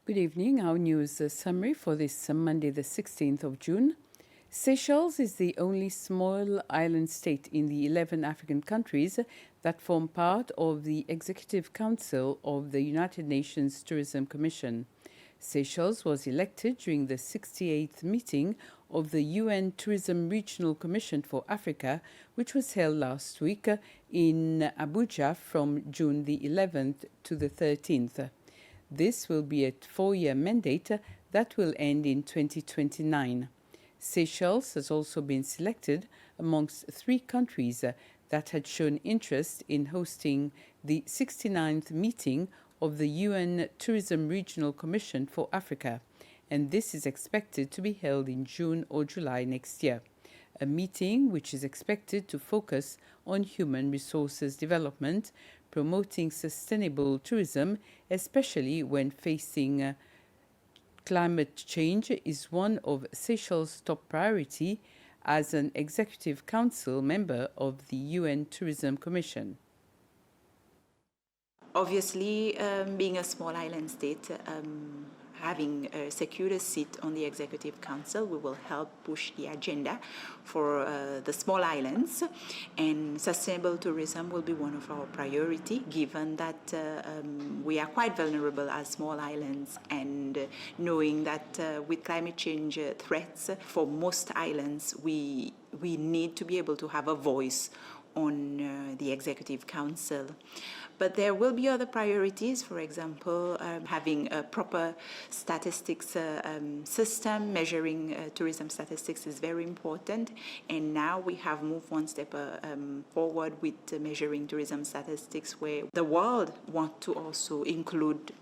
Good evening. Our news summary for this Monday, the 16th of June. Seychelles is the only small island state in the 11 African countries that form part of the Executive Council of the United Nations Tourism Commission. Seychelles was elected during the 68th meeting of the UN Tourism Regional Commission for Africa, which was held last week in Abuja from June the 11th to the 13th. This will be a 4-year mandate that will end in 2029. Seychelles has also been selected amongst 3 countries that had shown interest in hosting the 69th meeting of the UN Tourism Regional Commission for Africa, and this is expected to be held in June or July next year. A meeting which is expected to focus on human resources development, promoting sustainable tourism, especially when facing climate change, is one of Seychelles' top priority as an Executive Council member of the UN Tourism Commission. Obviously, being a small island state, having secured a seat on the Executive Council, we will help push the agenda for the small islands, and sustainable tourism will be one of our priority, given that we are quite vulnerable as small islands, and knowing that with climate change threats for most islands, we need to be able to have a voice on the Executive Council. But there will be other priorities, for example, having a proper statistics system. Measuring tourism statistics is very important, and now we have moved one step forward with measuring tourism statistics, where the world wants to also include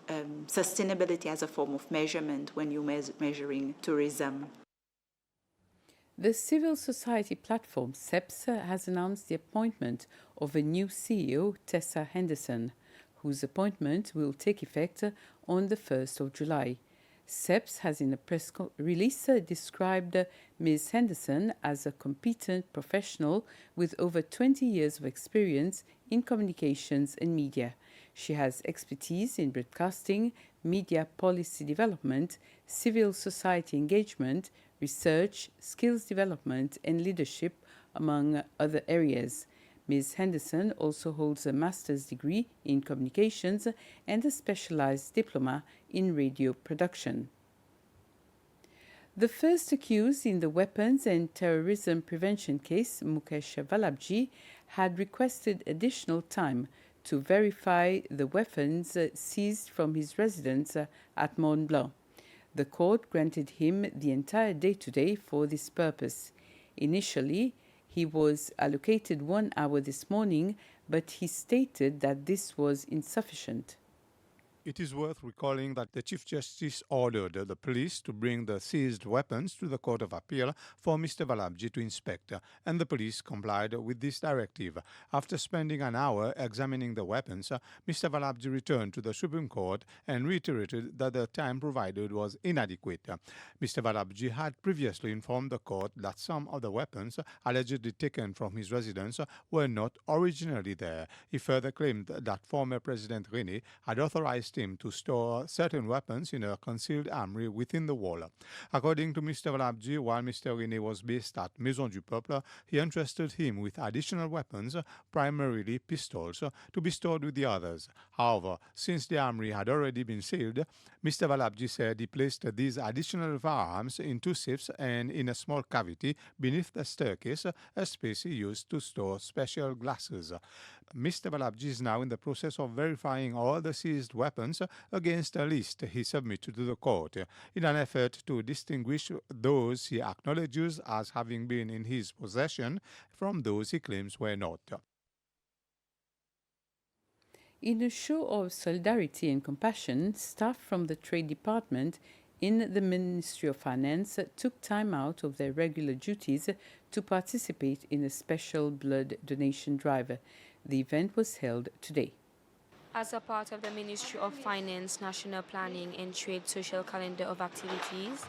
sustainability as a form of measurement when you're measuring tourism. The civil society platform CEPS has announced the appointment of a new CEO, Tessa Henderson, whose appointment will take effect on the 1st of July. CEPS has in a press release described Ms. Henderson as a competent professional with over 20 years of experience in communications and media. She has expertise in broadcasting, media policy development, civil society engagement, research, skills development, and leadership, among other areas. Ms. Henderson also holds a master's degree in communications and a specialized diploma in radio production. The first accused in the weapons and terrorism prevention case, Mukesh Valabji, had requested additional time to verify the weapons seized from his residence at Mont Blanc. The court granted him the entire day today for this purpose. Initially, he was allocated 1 hour this morning, but he stated that this was insufficient. It is worth recalling that the Chief Justice ordered the police to bring the seized weapons to the Court of Appeal for Mr. Valabji to inspect, and the police complied with this directive. After spending an hour examining the weapons, Mr. Valabji returned to the Supreme Court and reiterated that the time provided was inadequate. Mr. Valabji had previously informed the court that some of the weapons allegedly taken from his residence were not originally there. He further claimed that former President Rene had authorized him to store certain weapons in a concealed armory within the wall. According to Mr. Valabji, while Mr. Rene was based at Maison du Peuple, he entrusted him with additional weapons, primarily pistols, to be stored with the others. However, since the armory had already been sealed, Mr. Valabji said he placed these additional firearms in 2 safes and in a small cavity beneath the staircase, a space he used to store special glasses. Mr. Valabji is now in the process of verifying all the seized weapons against a list he submitted to the court, in an effort to distinguish those he acknowledges as having been in his possession from those he claims were not. In a show of solidarity and compassion, staff from the Trade Department in the Ministry of Finance took time out of their regular duties to participate in a special blood donation drive. The event was held today. As a part of the Ministry of Finance National Planning and Trade social calendar of activities,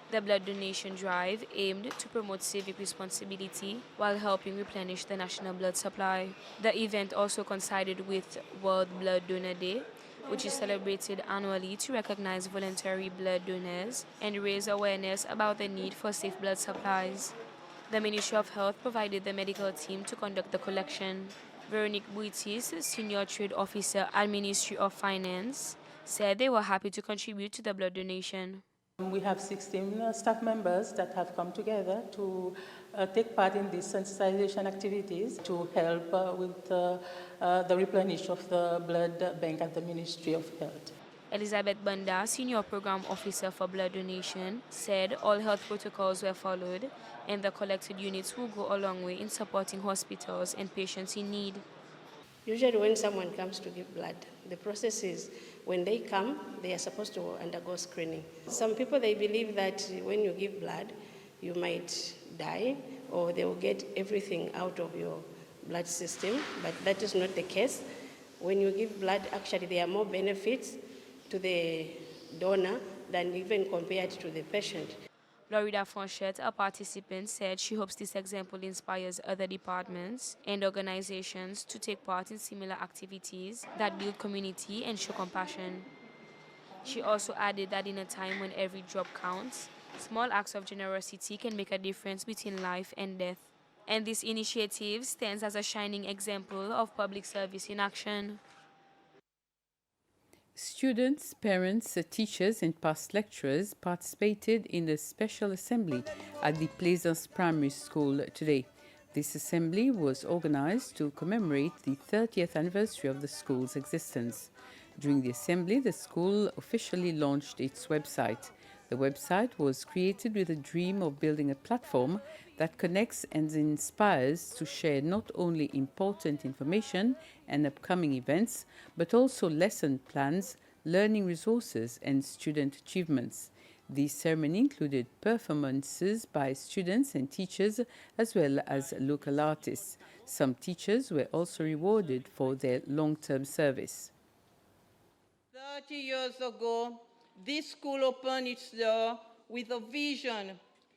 the blood donation drive aimed to promote civic responsibility while helping replenish the national blood supply. The event also coincided with World Blood Donor Day, which is celebrated annually to recognize voluntary blood donors and raise awareness about the need for safe blood supplies. The Ministry of Health provided the medical team to conduct the collection. Veronique Buitis, Senior Trade Officer at Ministry of Finance, said they were happy to contribute to the blood donation. We have 16 staff members that have come together to take part in these sensitization activities to help with the replenish of the blood bank at the Ministry of Health. Elizabeth Banda, Senior Program Officer for Blood Donation, said all health protocols were followed and the collected units will go a long way in supporting hospitals and patients in need. Usually when someone comes to give blood, the process is when they come, they are supposed to undergo screening. Some people, they believe that when you give blood, you might die or they will get everything out of your blood system, but that is not the case. When you give blood, actually there are more benefits to the donor than even compared to the patient. Florida Fonchette, a participant, said she hopes this example inspires other departments and organizations to take part in similar activities that build community and show compassion. She also added that in a time when every drop counts, small acts of generosity can make a difference between life and death. And this initiative stands as a shining example of public service in action. Students, parents, teachers, and past lecturers participated in the special assembly at the Plaisance Primary School today. This assembly was organized to commemorate the 30th anniversary of the school's existence. During the assembly, the school officially launched its website. The website was created with a dream of building a platform that connects and inspires to share not only important information and upcoming events, but also lesson plans, learning resources, and student achievements. The ceremony included performances by students and teachers as well as local artists. Some teachers were also rewarded for their long-term service. 30 years ago, this school opened its door with a vision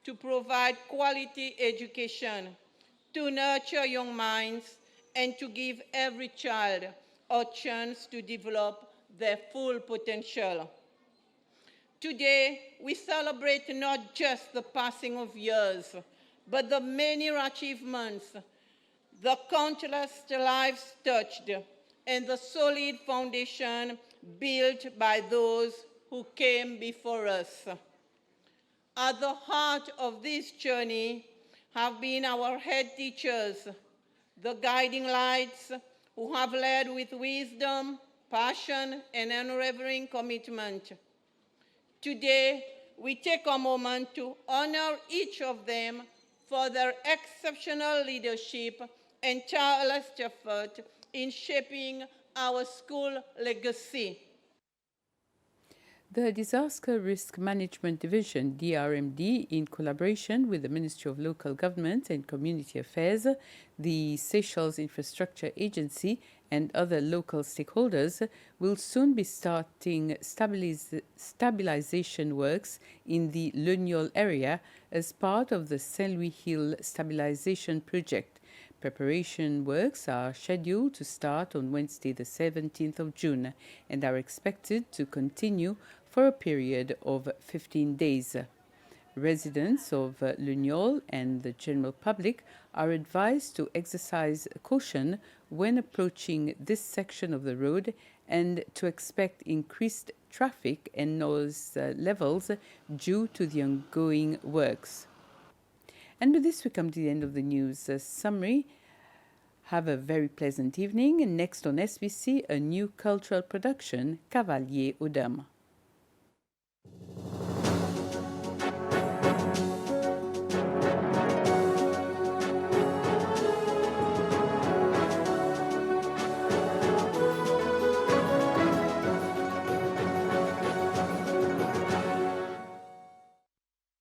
to provide quality education, to nurture young minds, and to give every child a chance to develop their full potential. Today, we celebrate not just the passing of years, but the many achievements, the countless lives touched, and the solid foundation built by those who came before us. At the heart of this journey have been our head teachers, the guiding lights who have led with wisdom, passion, and unwavering commitment. Today, we take a moment to honor each of them for their exceptional leadership and tireless effort in shaping our school legacy. The Disaster Risk Management Division, DRMD, in collaboration with the Ministry of Local Government and Community Affairs, the Seychelles Infrastructure Agency, and other local stakeholders, will soon be starting stabilization works in the Lugnol area as part of the Saint Louis Hill Stabilization Project. Preparation works are scheduled to start on Wednesday, the 17th of June, and are expected to continue for a period of 15 days. Residents of Lugnol and the general public are advised to exercise caution when approaching this section of the road and to expect increased traffic and noise levels due to the ongoing works. And with this, we come to the end of the news summary. Have a very pleasant evening. And next on SBC, a new cultural production, Cavalier aux Dames.